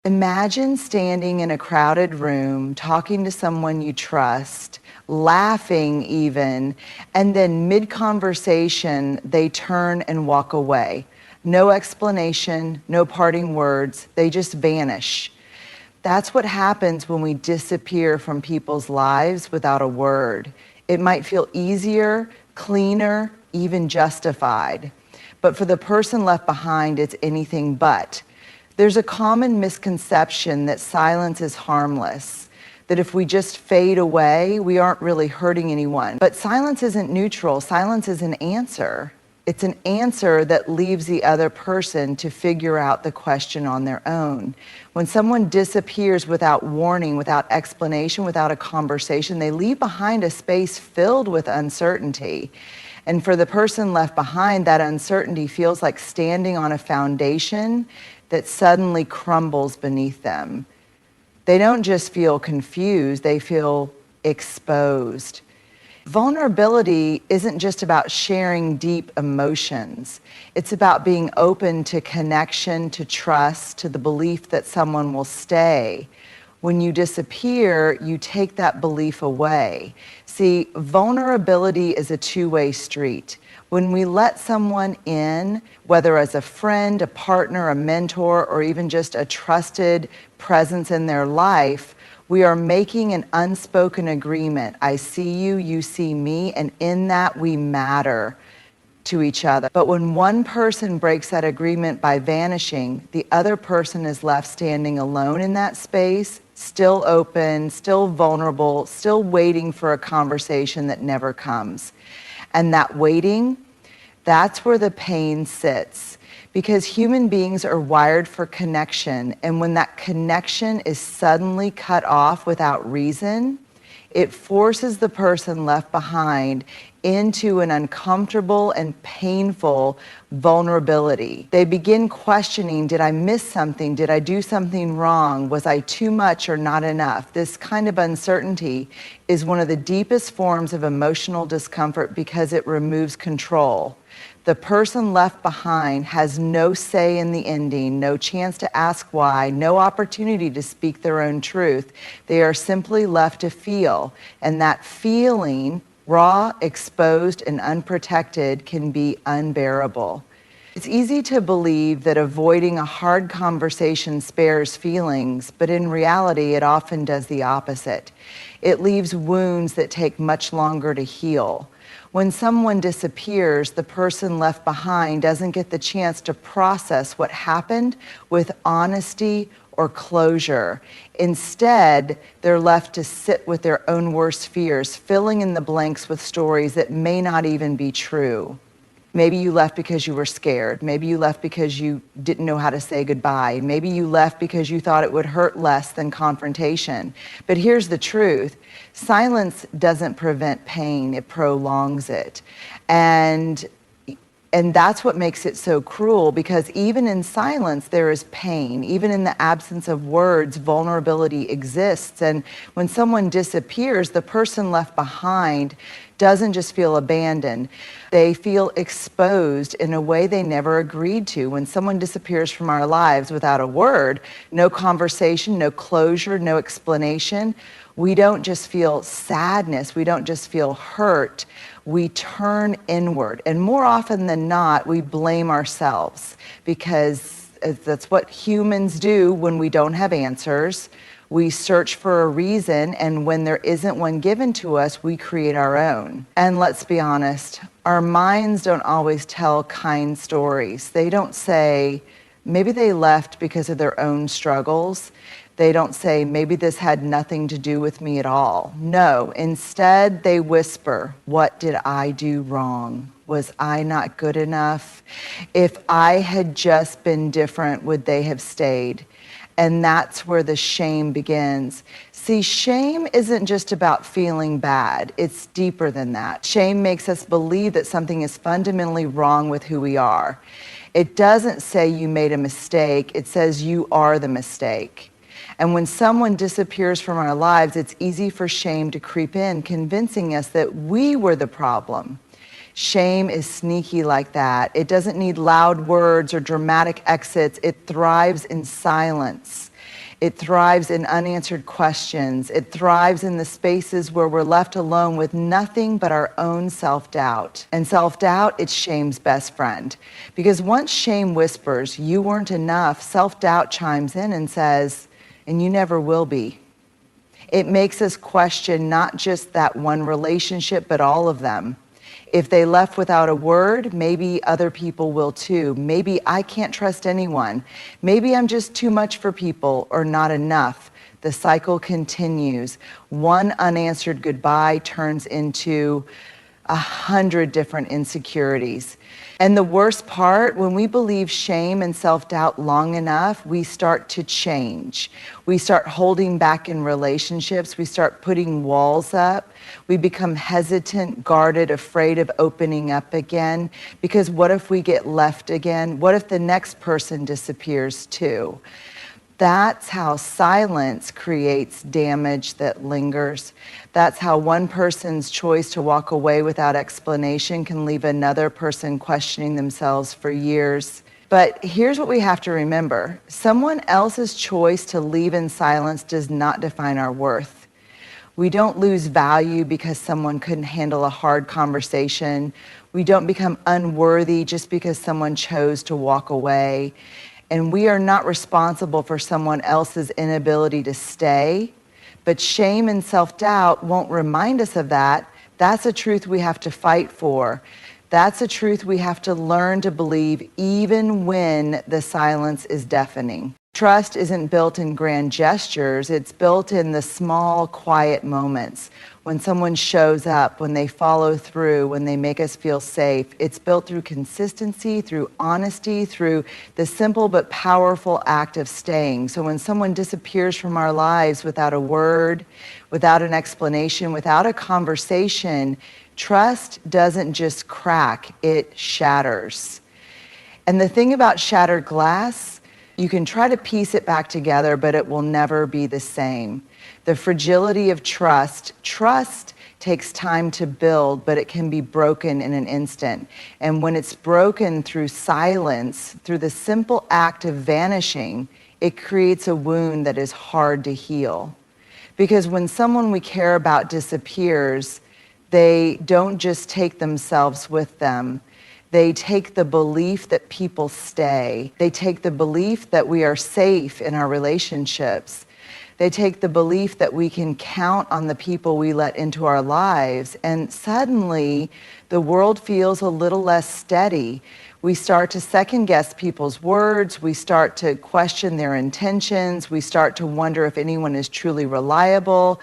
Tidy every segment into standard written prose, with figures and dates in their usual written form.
Imagine standing in a crowded room, talking to someone you trust, laughing even, and then mid-conversation, they turn and walk away. No explanation, no parting words, they just vanish. That's what happens when we disappear from people's lives without a word. It might feel easier, cleaner, even justified. But for the person left behind, it's anything but. There's a common misconception that silence is harmless, that if we just fade away, we aren't really hurting anyone. But silence isn't neutral. Silence is an answer. It's an answer that leaves the other person to figure out the question on their own. When someone disappears without warning, without explanation, without a conversation, they leave behind a space filled with uncertainty. And for the person left behind, that uncertainty feels like standing on a foundation that suddenly crumbles beneath them. They don't just feel confused, they feel exposed. Vulnerability isn't just about sharing deep emotions. It's about being open to connection, to trust, to the belief that someone will stay. When you disappear, you take that belief away. See, vulnerability is a two-way street. When we let someone in, whether as a friend, a partner, a mentor, or even just a trusted presence in their life, we are making an unspoken agreement. I see you, you see me, and in that we matter to each other. But when one person breaks that agreement by vanishing, the other person is left standing alone in that space, still open, still vulnerable, still waiting for a conversation that never comes. And that waiting, that's where the pain sits. Because human beings are wired for connection, and when that connection is suddenly cut off without reason, it forces the person left behind into an uncomfortable and painful vulnerability. They begin questioning, did I miss something? Did I do something wrong? Was I too much or not enough? This kind of uncertainty is one of the deepest forms of emotional discomfort because it removes control. The person left behind has no say in the ending, no chance to ask why, no opportunity to speak their own truth. They are simply left to feel, and that feeling, raw, exposed, and unprotected, can be unbearable. It's easy to believe that avoiding a hard conversation spares feelings, but in reality, it often does the opposite. It leaves wounds that take much longer to heal. When someone disappears, the person left behind doesn't get the chance to process what happened with honesty or closure. Instead, they're left to sit with their own worst fears, filling in the blanks with stories that may not even be true. Maybe you left because you were scared. Maybe you left because you didn't know how to say goodbye. Maybe you left because you thought it would hurt less than confrontation. But here's the truth. Silence doesn't prevent pain, it prolongs it. And that's what makes it so cruel, because even in silence, there is pain. Even in the absence of words, vulnerability exists. And when someone disappears, the person left behind doesn't just feel abandoned. They feel exposed in a way they never agreed to. When someone disappears from our lives without a word, no conversation, no closure, no explanation, we don't just feel sadness, we don't just feel hurt, we turn inward. And more often than not, we blame ourselves, because that's what humans do when we don't have answers. We search for a reason, and when there isn't one given to us, we create our own. And let's be honest, our minds don't always tell kind stories. They don't say, maybe they left because of their own struggles. They don't say, maybe this had nothing to do with me at all. No, instead they whisper, what did I do wrong? Was I not good enough? If I had just been different, would they have stayed? And that's where the shame begins. See, shame isn't just about feeling bad. It's deeper than that. Shame makes us believe that something is fundamentally wrong with who we are. It doesn't say you made a mistake. It says you are the mistake. And when someone disappears from our lives, it's easy for shame to creep in, convincing us that we were the problem. Shame is sneaky like that. It doesn't need loud words or dramatic exits. It thrives in silence. It thrives in unanswered questions. It thrives in the spaces where we're left alone with nothing but our own self-doubt. And self-doubt, it's shame's best friend. Because once shame whispers, you weren't enough, self-doubt chimes in and says, and you never will be. It makes us question not just that one relationship, but all of them. If they left without a word, maybe other people will too. Maybe I can't trust anyone. Maybe I'm just too much for people or not enough. The cycle continues. One unanswered goodbye turns into 100 different insecurities. And the worst part, when we believe shame and self-doubt long enough, we start to change. We start holding back in relationships. We start putting walls up. We become hesitant, guarded, afraid of opening up again. Because what if we get left again? What if the next person disappears too? That's how silence creates damage that lingers. That's how one person's choice to walk away without explanation can leave another person questioning themselves for years. But here's what we have to remember. Someone else's choice to leave in silence does not define our worth. We don't lose value because someone couldn't handle a hard conversation. We don't become unworthy just because someone chose to walk away. And we are not responsible for someone else's inability to stay. But shame and self-doubt won't remind us of that. That's a truth we have to fight for. That's a truth we have to learn to believe even when the silence is deafening. Trust isn't built in grand gestures. It's built in the small, quiet moments. When someone shows up, when they follow through, when they make us feel safe. It's built through consistency, through honesty, through the simple but powerful act of staying. So when someone disappears from our lives without a word, without an explanation, without a conversation, trust doesn't just crack, it shatters. And the thing about shattered glass, you can try to piece it back together, but it will never be the same. The fragility of trust takes time to build, but it can be broken in an instant. And when it's broken through silence, through the simple act of vanishing, it creates a wound that is hard to heal. Because when someone we care about disappears, they don't just take themselves with them. They take the belief that people stay. They take the belief that we are safe in our relationships. They take the belief that we can count on the people we let into our lives. And suddenly, the world feels a little less steady. We start to second guess people's words. We start to question their intentions. We start to wonder if anyone is truly reliable.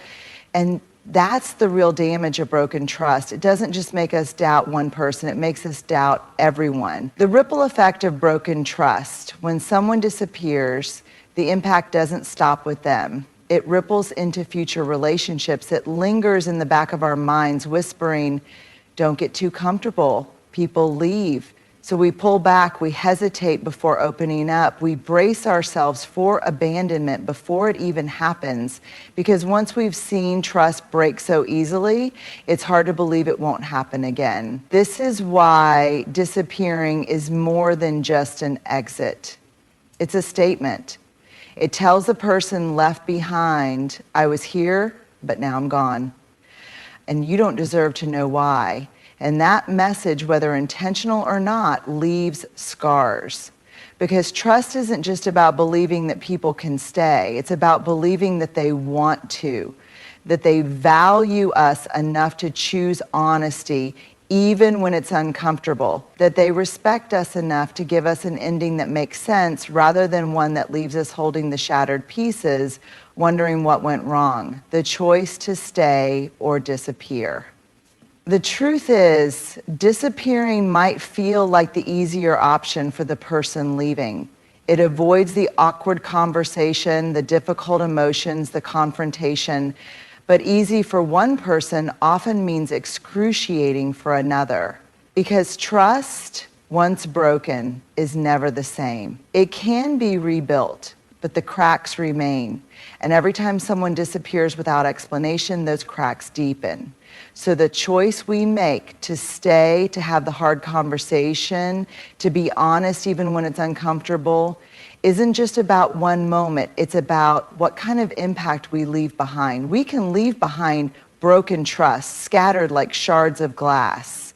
And that's the real damage of broken trust. It doesn't just make us doubt one person, it makes us doubt everyone. The ripple effect of broken trust, when someone disappears, the impact doesn't stop with them. It ripples into future relationships. It lingers in the back of our minds, whispering, don't get too comfortable. People leave. So we pull back, we hesitate before opening up. We brace ourselves for abandonment before it even happens. Because once we've seen trust break so easily, it's hard to believe it won't happen again. This is why disappearing is more than just an exit. It's a statement. It tells the person left behind, I was here, but now I'm gone. And you don't deserve to know why. And that message, whether intentional or not, leaves scars. Because trust isn't just about believing that people can stay. It's about believing that they want to, that they value us enough to choose honesty, even when it's uncomfortable, that they respect us enough to give us an ending that makes sense rather than one that leaves us holding the shattered pieces, wondering what went wrong. The choice to stay or disappear. The truth is, disappearing might feel like the easier option for the person leaving. It avoids the awkward conversation, the difficult emotions, the confrontation. But easy for one person often means excruciating for another. Because trust, once broken, is never the same. It can be rebuilt, but the cracks remain. And every time someone disappears without explanation, those cracks deepen. So the choice we make to stay, to have the hard conversation, to be honest even when it's uncomfortable, isn't just about one moment. It's about what kind of impact we leave behind. We can leave behind broken trust, scattered like shards of glass.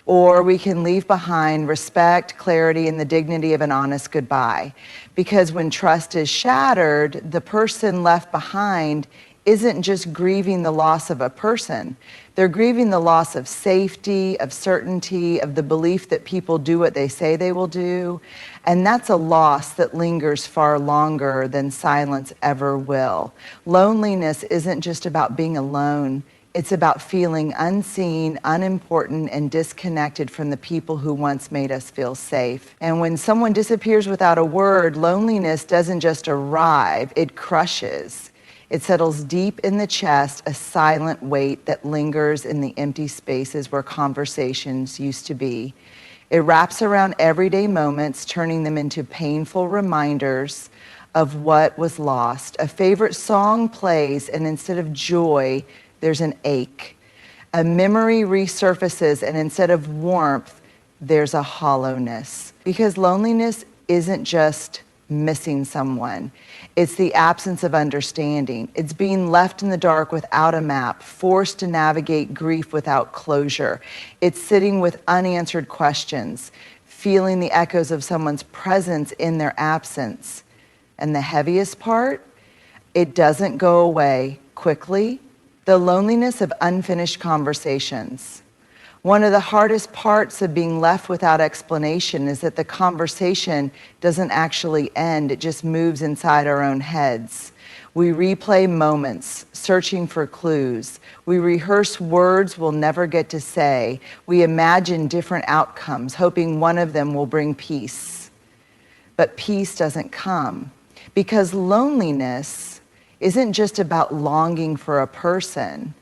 Or we can leave behind respect, clarity, and the dignity of an honest goodbye. Because when trust is shattered, the person left behind isn't just grieving the loss of a person. They're grieving the loss of safety, of certainty, of the belief that people do what they say they will do. And that's a loss that lingers far longer than silence ever will. Loneliness isn't just about being alone. It's about feeling unseen, unimportant, and disconnected from the people who once made us feel safe. And when someone disappears without a word, loneliness doesn't just arrive, it crushes. It settles deep in the chest, a silent weight that lingers in the empty spaces where conversations used to be. It wraps around everyday moments, turning them into painful reminders of what was lost. A favorite song plays, and instead of joy, there's an ache. A memory resurfaces, and instead of warmth, there's a hollowness. Because loneliness isn't just missing someone. It's the absence of understanding. It's being left in the dark without a map, forced to navigate grief without closure. It's sitting with unanswered questions, feeling the echoes of someone's presence in their absence. And the heaviest part, it doesn't go away quickly. The loneliness of unfinished conversations. One of the hardest parts of being left without explanation is that the conversation doesn't actually end, it just moves inside our own heads. We replay moments, searching for clues. We rehearse words we'll never get to say. We imagine different outcomes, hoping one of them will bring peace. But peace doesn't come, because loneliness isn't just about longing for a person.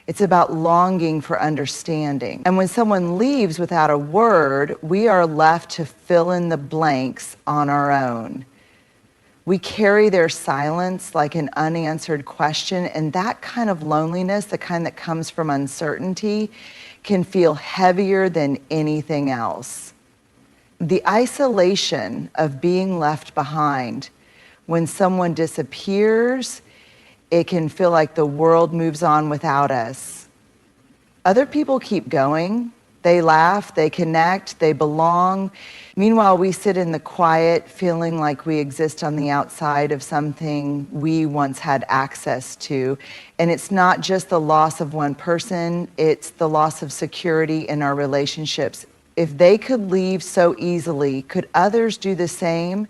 It's about longing for understanding. And when someone leaves without a word, we are left to fill in the blanks on our own. We carry their silence like an unanswered question, and that kind of loneliness, the kind that comes from uncertainty, can feel heavier than anything else. The isolation of being left behind. When someone disappears, it can feel like the world moves on without us. Other people keep going. They laugh, they connect, they belong. Meanwhile, we sit in the quiet, feeling like we exist on the outside of something we once had access to. And it's not just the loss of one person, it's the loss of security in our relationships. If they could leave so easily, could others do the same?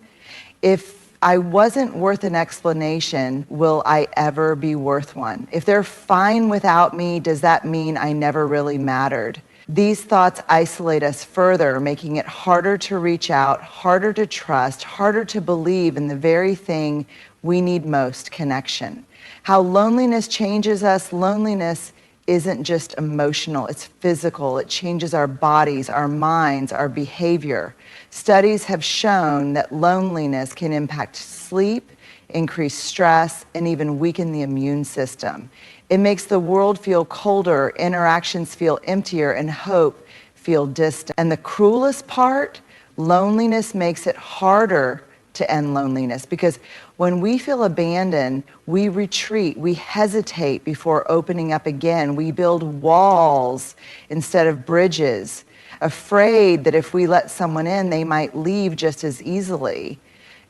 If I wasn't worth an explanation, will I ever be worth one? If they're fine without me, does that mean I never really mattered? These thoughts isolate us further, making it harder to reach out, harder to trust, harder to believe in the very thing we need most, connection. How loneliness changes us. Loneliness isn't just emotional, it's physical. It changes our bodies, our minds, our behavior. Studies have shown that loneliness can impact sleep, increase stress, and even weaken the immune system. It makes the world feel colder, interactions feel emptier, and hope feel distant. And the cruelest part, loneliness makes it harder to end loneliness, because when we feel abandoned, we retreat, we hesitate before opening up again. We build walls instead of bridges, afraid that if we let someone in, they might leave just as easily.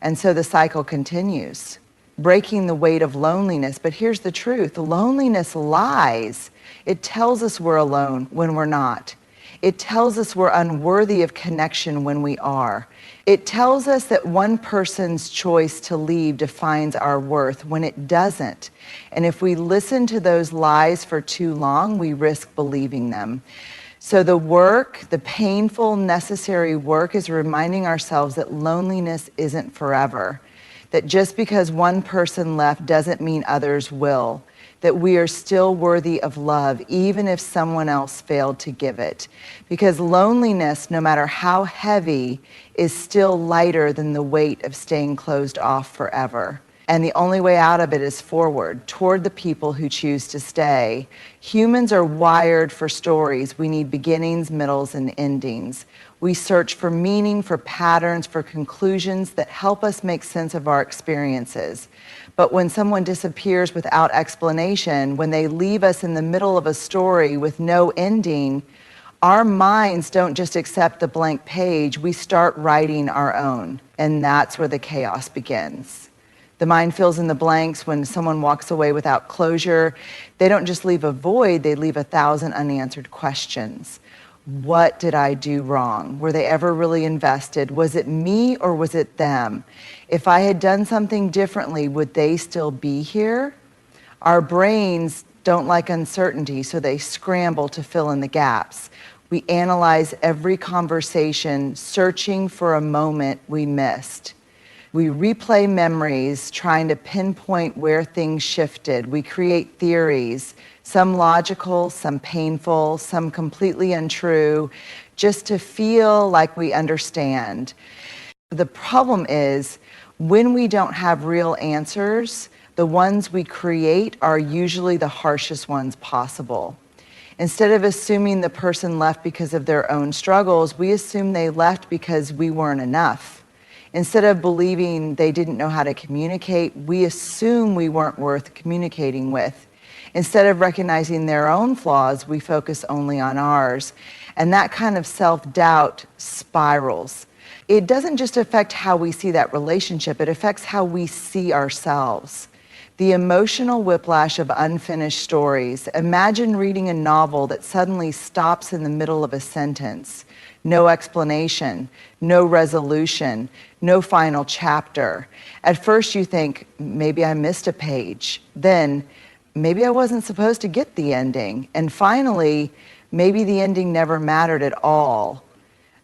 And so the cycle continues, breaking the weight of loneliness. But here's the truth, loneliness lies. It tells us we're alone when we're not. It tells us we're unworthy of connection when we are. It tells us that one person's choice to leave defines our worth when it doesn't. And if we listen to those lies for too long, we risk believing them. So the work, the painful, necessary work, is reminding ourselves that loneliness isn't forever. That just because one person left doesn't mean others will. That we are still worthy of love, even if someone else failed to give it. Because loneliness, no matter how heavy, is still lighter than the weight of staying closed off forever. And the only way out of it is forward, toward the people who choose to stay. Humans are wired for stories. We need beginnings, middles, and endings. We search for meaning, for patterns, for conclusions that help us make sense of our experiences. But when someone disappears without explanation, when they leave us in the middle of a story with no ending, our minds don't just accept the blank page, we start writing our own. And that's where the chaos begins. The mind fills in the blanks. When someone walks away without closure, they don't just leave a void, they leave 1,000 unanswered questions. What did I do wrong? Were they ever really invested? Was it me or was it them? If I had done something differently, would they still be here? Our brains don't like uncertainty, so they scramble to fill in the gaps. We analyze every conversation, searching for a moment we missed. We replay memories, trying to pinpoint where things shifted. We create theories, some logical, some painful, some completely untrue, just to feel like we understand. The problem is, when we don't have real answers, the ones we create are usually the harshest ones possible. Instead of assuming the person left because of their own struggles, we assume they left because we weren't enough. Instead of believing they didn't know how to communicate, we assume we weren't worth communicating with. Instead of recognizing their own flaws, we focus only on ours. And that kind of self-doubt spirals. It doesn't just affect how we see that relationship, it affects how we see ourselves. The emotional whiplash of unfinished stories. Imagine reading a novel that suddenly stops in the middle of a sentence. No explanation, no resolution, no final chapter. At first you think, maybe I missed a page. Then, maybe I wasn't supposed to get the ending. And finally, maybe the ending never mattered at all.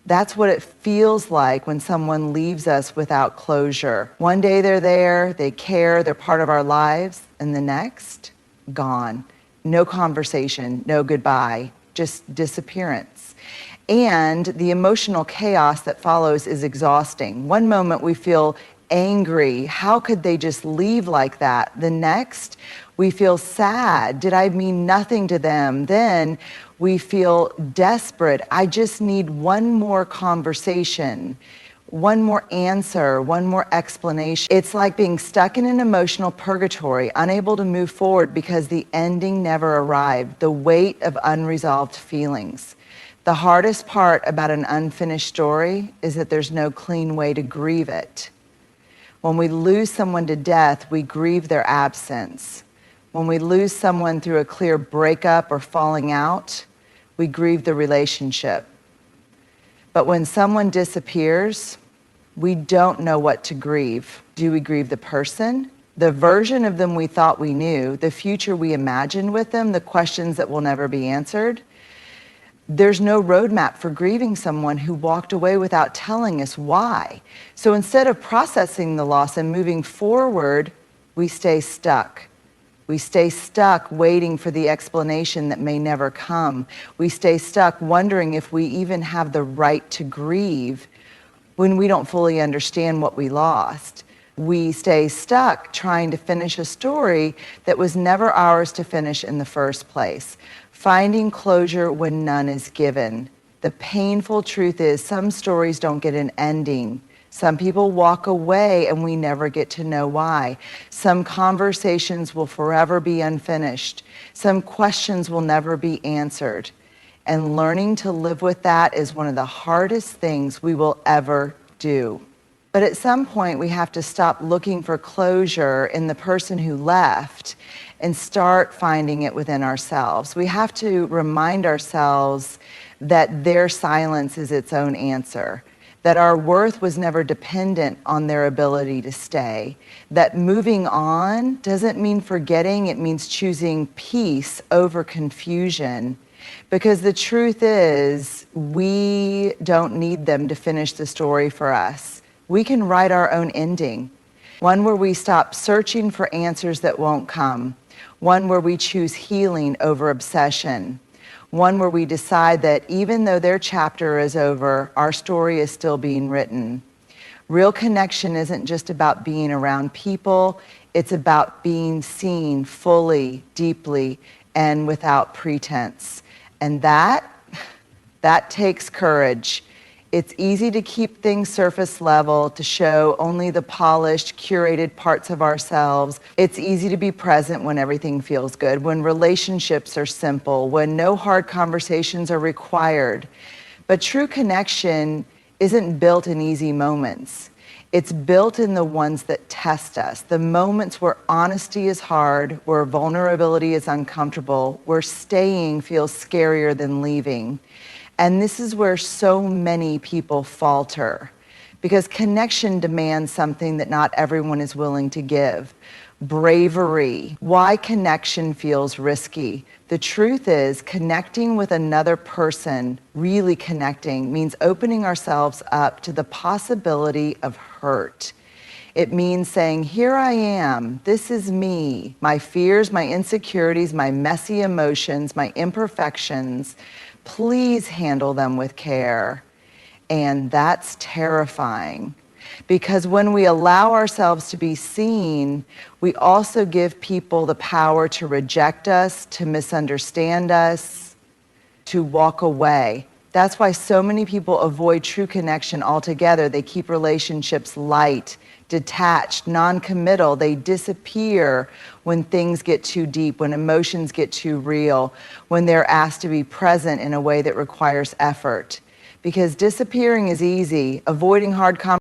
That's what it feels like when someone leaves us without closure. One day they're there, they care, they're part of our lives, and the next, gone. No conversation, no goodbye, just disappearance. And the emotional chaos that follows is exhausting. One moment we feel angry. How could they just leave like that? The next, we feel sad. Did I mean nothing to them? Then we feel desperate. I just need one more conversation, one more answer, one more explanation. It's like being stuck in an emotional purgatory, unable to move forward because the ending never arrived, the weight of unresolved feelings. The hardest part about an unfinished story is that there's no clean way to grieve it. When we lose someone to death, we grieve their absence. When we lose someone through a clear breakup or falling out, we grieve the relationship. But when someone disappears, we don't know what to grieve. Do we grieve the person? The version of them we thought we knew, the future we imagined with them, the questions that will never be answered? There's no roadmap for grieving someone who walked away without telling us why. So instead of processing the loss and moving forward, we stay stuck. We stay stuck waiting for the explanation that may never come. We stay stuck wondering if we even have the right to grieve when we don't fully understand what we lost. We stay stuck trying to finish a story that was never ours to finish in the first place. Finding closure when none is given. The painful truth is some stories don't get an ending. Some people walk away and we never get to know why. Some conversations will forever be unfinished. Some questions will never be answered. And learning to live with that is one of the hardest things we will ever do. But at some point we have to stop looking for closure in the person who left and start finding it within ourselves. We have to remind ourselves that their silence is its own answer, that our worth was never dependent on their ability to stay, that moving on doesn't mean forgetting, it means choosing peace over confusion. Because the truth is, we don't need them to finish the story for us. We can write our own ending, one where we stop searching for answers that won't come, one where we choose healing over obsession, one where we decide that even though their chapter is over, our story is still being written. Real connection isn't just about being around people, it's about being seen fully, deeply, and without pretense. And that takes courage. It's easy to keep things surface level, to show only the polished, curated parts of ourselves. It's easy to be present when everything feels good, when relationships are simple, when no hard conversations are required. But true connection isn't built in easy moments. It's built in the ones that test us, the moments where honesty is hard, where vulnerability is uncomfortable, where staying feels scarier than leaving. And this is where so many people falter, because connection demands something that not everyone is willing to give. Bravery. Why connection feels risky. The truth is, connecting with another person, really connecting, means opening ourselves up to the possibility of hurt. It means saying, here I am, this is me, my fears, my insecurities, my messy emotions, my imperfections. Please handle them with care. And that's terrifying. Because when we allow ourselves to be seen, we also give people the power to reject us, to misunderstand us, to walk away. That's why so many people avoid true connection altogether. They keep relationships light, detached, non-committal. They disappear when things get too deep, when emotions get too real, when they're asked to be present in a way that requires effort. Because disappearing is easy, avoiding hard conversations